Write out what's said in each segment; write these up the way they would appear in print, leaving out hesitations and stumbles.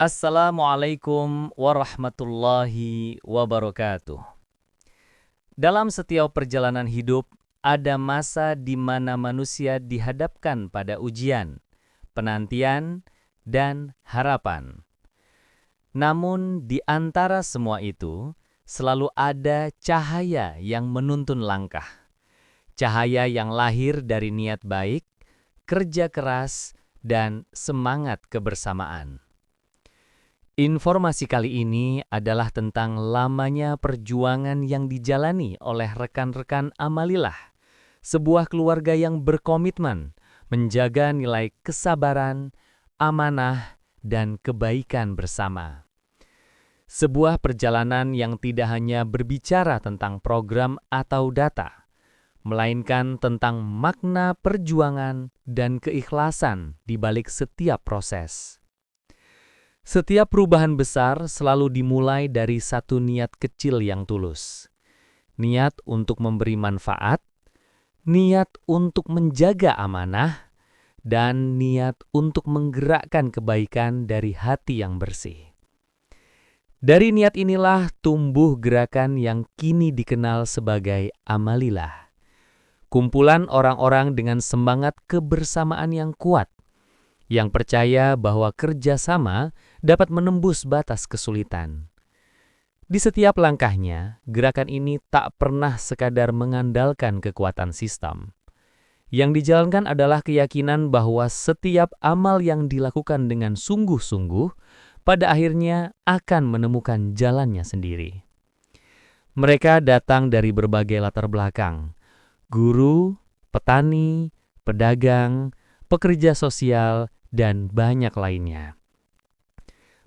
Assalamualaikum warahmatullahi wabarakatuh. Dalam setiap perjalanan hidup, ada masa di mana manusia dihadapkan pada ujian, penantian, dan harapan. Namun di antara semua itu, selalu ada cahaya yang menuntun langkah. Cahaya yang lahir dari niat baik, kerja keras, dan semangat kebersamaan. Informasi kali ini adalah tentang lamanya perjuangan yang dijalani oleh rekan-rekan Amalilah, sebuah keluarga yang berkomitmen menjaga nilai kesabaran, amanah, dan kebaikan bersama. Sebuah perjalanan yang tidak hanya berbicara tentang program atau data, melainkan tentang makna perjuangan dan keikhlasan di balik setiap proses. Setiap perubahan besar selalu dimulai dari satu niat kecil yang tulus. Niat untuk memberi manfaat, niat untuk menjaga amanah, dan niat untuk menggerakkan kebaikan dari hati yang bersih. Dari niat inilah tumbuh gerakan yang kini dikenal sebagai Amalilah. Kumpulan orang-orang dengan semangat kebersamaan yang kuat, yang percaya bahwa kerjasama dapat menembus batas kesulitan. Di setiap langkahnya, gerakan ini tak pernah sekadar mengandalkan kekuatan sistem. Yang dijalankan adalah keyakinan bahwa setiap amal yang dilakukan dengan sungguh-sungguh, pada akhirnya akan menemukan jalannya sendiri. Mereka datang dari berbagai latar belakang: guru, petani, pedagang, pekerja sosial, dan banyak lainnya.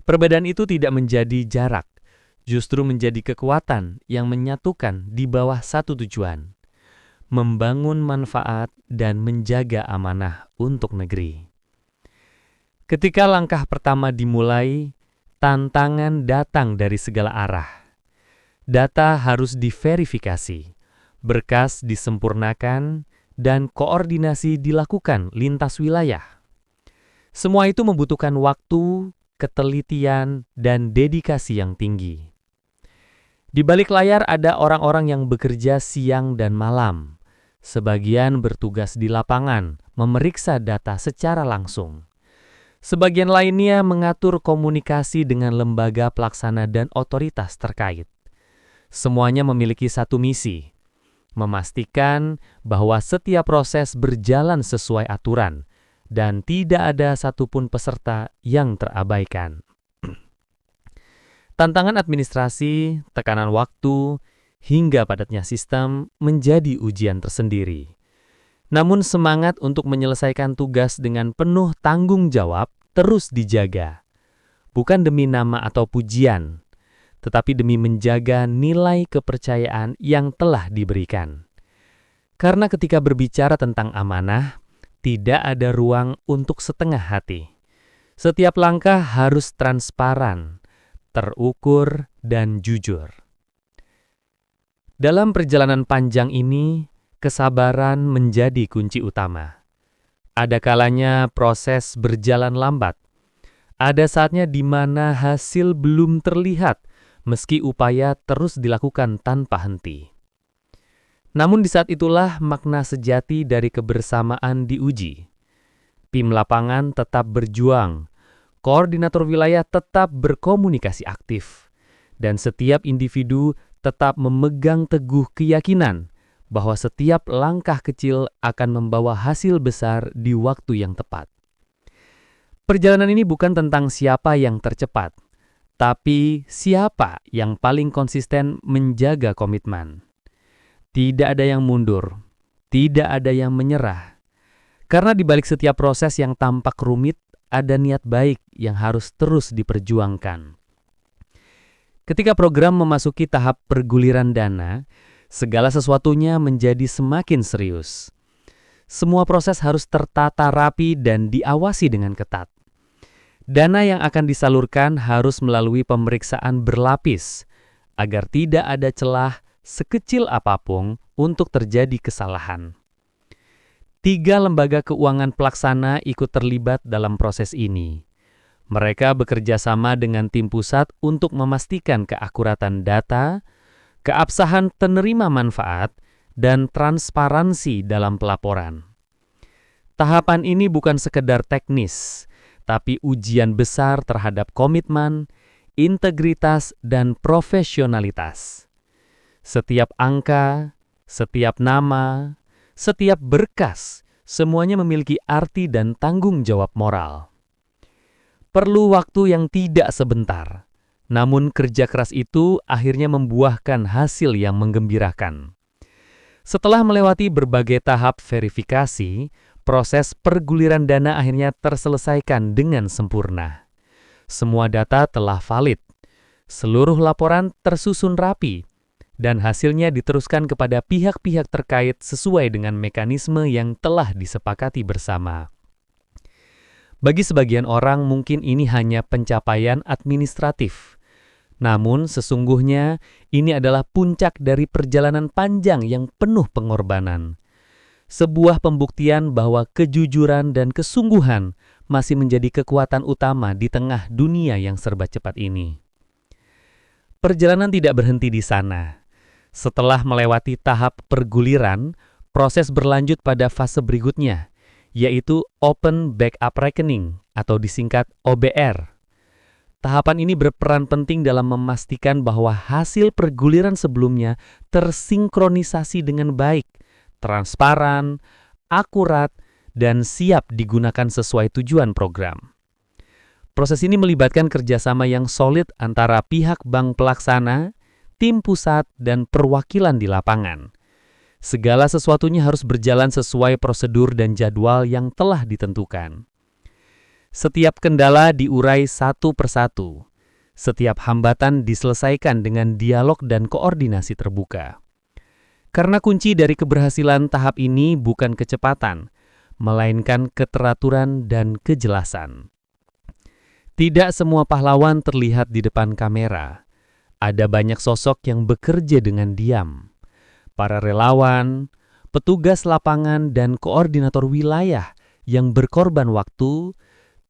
Perbedaan itu tidak menjadi jarak, justru menjadi kekuatan yang menyatukan di bawah satu tujuan: membangun manfaat dan menjaga amanah untuk negeri. Ketika langkah pertama dimulai, tantangan datang dari segala arah. Data harus diverifikasi, berkas disempurnakan, dan koordinasi dilakukan lintas wilayah. Semua itu membutuhkan waktu, ketelitian, dan dedikasi yang tinggi. Di balik layar ada orang-orang yang bekerja siang dan malam. Sebagian bertugas di lapangan, memeriksa data secara langsung. Sebagian lainnya mengatur komunikasi dengan lembaga pelaksana dan otoritas terkait. Semuanya memiliki satu misi: memastikan bahwa setiap proses berjalan sesuai aturan, dan tidak ada satupun peserta yang terabaikan. Tantangan administrasi, tekanan waktu, hingga padatnya sistem menjadi ujian tersendiri. Namun semangat untuk menyelesaikan tugas dengan penuh tanggung jawab terus dijaga. Bukan demi nama atau pujian, tetapi demi menjaga nilai kepercayaan yang telah diberikan. Karena ketika berbicara tentang amanah, tidak ada ruang untuk setengah hati. Setiap langkah harus transparan, terukur, dan jujur. Dalam perjalanan panjang ini, kesabaran menjadi kunci utama. Ada kalanya proses berjalan lambat. Ada saatnya di mana hasil belum terlihat, meski upaya terus dilakukan tanpa henti. Namun di saat itulah makna sejati dari kebersamaan diuji. Tim lapangan tetap berjuang, koordinator wilayah tetap berkomunikasi aktif, dan setiap individu tetap memegang teguh keyakinan bahwa setiap langkah kecil akan membawa hasil besar di waktu yang tepat. Perjalanan ini bukan tentang siapa yang tercepat, tapi siapa yang paling konsisten menjaga komitmen. Tidak ada yang mundur, tidak ada yang menyerah. Karena di balik setiap proses yang tampak rumit, ada niat baik yang harus terus diperjuangkan. Ketika program memasuki tahap perguliran dana, segala sesuatunya menjadi semakin serius. Semua proses harus tertata rapi dan diawasi dengan ketat. Dana yang akan disalurkan harus melalui pemeriksaan berlapis, agar tidak ada celah sekecil apapun untuk terjadi kesalahan. 3 lembaga keuangan pelaksana ikut terlibat dalam proses ini. Mereka bekerja sama dengan tim pusat untuk memastikan keakuratan data, keabsahan penerima manfaat, dan transparansi dalam pelaporan. Tahapan ini bukan sekedar teknis, tapi ujian besar terhadap komitmen, integritas, dan profesionalitas. Setiap angka, setiap nama, setiap berkas, semuanya memiliki arti dan tanggung jawab moral. Perlu waktu yang tidak sebentar, namun kerja keras itu akhirnya membuahkan hasil yang menggembirakan. Setelah melewati berbagai tahap verifikasi, proses perguliran dana akhirnya terselesaikan dengan sempurna. Semua data telah valid, seluruh laporan tersusun rapi, dan hasilnya diteruskan kepada pihak-pihak terkait sesuai dengan mekanisme yang telah disepakati bersama. Bagi sebagian orang mungkin ini hanya pencapaian administratif. Namun sesungguhnya ini adalah puncak dari perjalanan panjang yang penuh pengorbanan. Sebuah pembuktian bahwa kejujuran dan kesungguhan masih menjadi kekuatan utama di tengah dunia yang serba cepat ini. Perjalanan tidak berhenti di sana. Setelah melewati tahap perguliran, proses berlanjut pada fase berikutnya, yaitu Open Backup Reckoning atau disingkat OBR. Tahapan ini berperan penting dalam memastikan bahwa hasil perguliran sebelumnya tersinkronisasi dengan baik, transparan, akurat, dan siap digunakan sesuai tujuan program. Proses ini melibatkan kerjasama yang solid antara pihak bank pelaksana, tim pusat, dan perwakilan di lapangan. Segala sesuatunya harus berjalan sesuai prosedur dan jadwal yang telah ditentukan. Setiap kendala diurai satu persatu. Setiap hambatan diselesaikan dengan dialog dan koordinasi terbuka. Karena kunci dari keberhasilan tahap ini bukan kecepatan, melainkan keteraturan dan kejelasan. Tidak semua pahlawan terlihat di depan kamera. Ada banyak sosok yang bekerja dengan diam. Para relawan, petugas lapangan, dan koordinator wilayah yang berkorban waktu,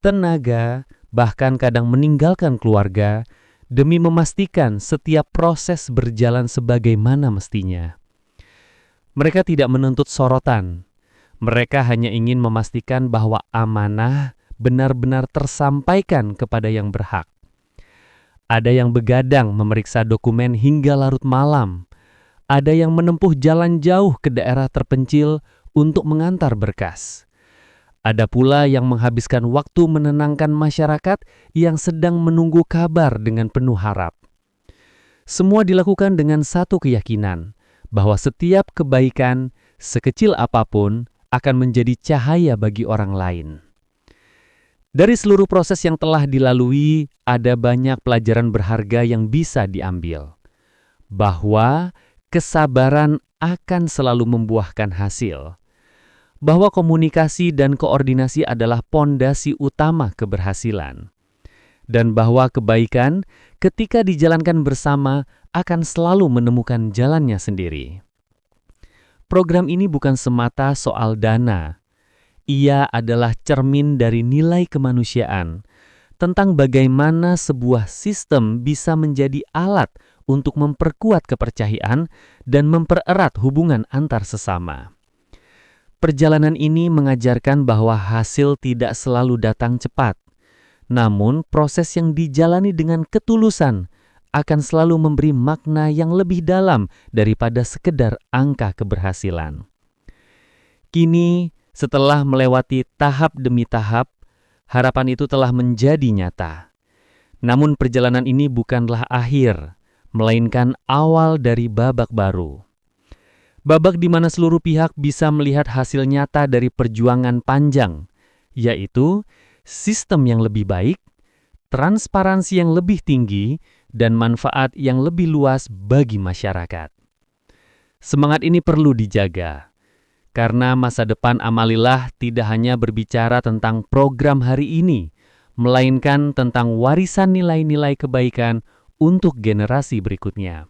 tenaga, bahkan kadang meninggalkan keluarga demi memastikan setiap proses berjalan sebagaimana mestinya. Mereka tidak menuntut sorotan. Mereka hanya ingin memastikan bahwa amanah benar-benar tersampaikan kepada yang berhak. Ada yang begadang memeriksa dokumen hingga larut malam. Ada yang menempuh jalan jauh ke daerah terpencil untuk mengantar berkas. Ada pula yang menghabiskan waktu menenangkan masyarakat yang sedang menunggu kabar dengan penuh harap. Semua dilakukan dengan satu keyakinan, bahwa setiap kebaikan, sekecil apapun, akan menjadi cahaya bagi orang lain. Dari seluruh proses yang telah dilalui, ada banyak pelajaran berharga yang bisa diambil. Bahwa kesabaran akan selalu membuahkan hasil. Bahwa komunikasi dan koordinasi adalah pondasi utama keberhasilan. Dan bahwa kebaikan ketika dijalankan bersama akan selalu menemukan jalannya sendiri. Program ini bukan semata soal dana. Ia adalah cermin dari nilai kemanusiaan tentang bagaimana sebuah sistem bisa menjadi alat untuk memperkuat kepercayaan dan mempererat hubungan antar sesama. Perjalanan ini mengajarkan bahwa hasil tidak selalu datang cepat, namun proses yang dijalani dengan ketulusan akan selalu memberi makna yang lebih dalam daripada sekedar angka keberhasilan. Kini, setelah melewati tahap demi tahap, harapan itu telah menjadi nyata. Namun perjalanan ini bukanlah akhir, melainkan awal dari babak baru. Babak di mana seluruh pihak bisa melihat hasil nyata dari perjuangan panjang, yaitu sistem yang lebih baik, transparansi yang lebih tinggi, dan manfaat yang lebih luas bagi masyarakat. Semangat ini perlu dijaga, karena masa depan Amalillah tidak hanya berbicara tentang program hari ini, melainkan tentang warisan nilai-nilai kebaikan untuk generasi berikutnya.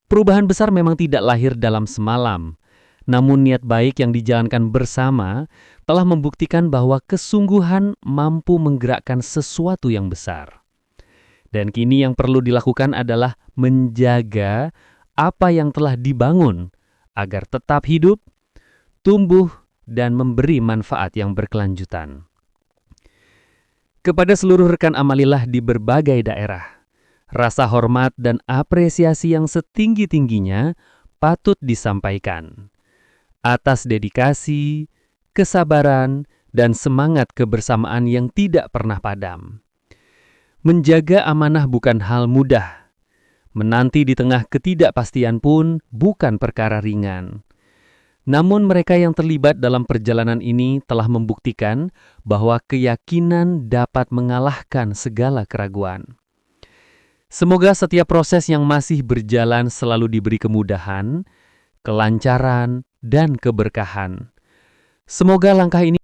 Perubahan besar memang tidak lahir dalam semalam, Namun niat baik yang dijalankan bersama telah membuktikan bahwa kesungguhan mampu menggerakkan sesuatu yang besar. Dan kini yang perlu dilakukan adalah menjaga apa yang telah dibangun agar tetap hidup, tumbuh, dan memberi manfaat yang berkelanjutan. Kepada seluruh rekan amalilah di berbagai daerah, rasa hormat dan apresiasi yang setinggi-tingginya patut disampaikan atas dedikasi, kesabaran, dan semangat kebersamaan yang tidak pernah padam. Menjaga amanah bukan hal mudah. Menanti di tengah ketidakpastian pun bukan perkara ringan. Namun mereka yang terlibat dalam perjalanan ini telah membuktikan bahwa keyakinan dapat mengalahkan segala keraguan. Semoga setiap proses yang masih berjalan selalu diberi kemudahan, kelancaran, dan keberkahan. Semoga langkah ini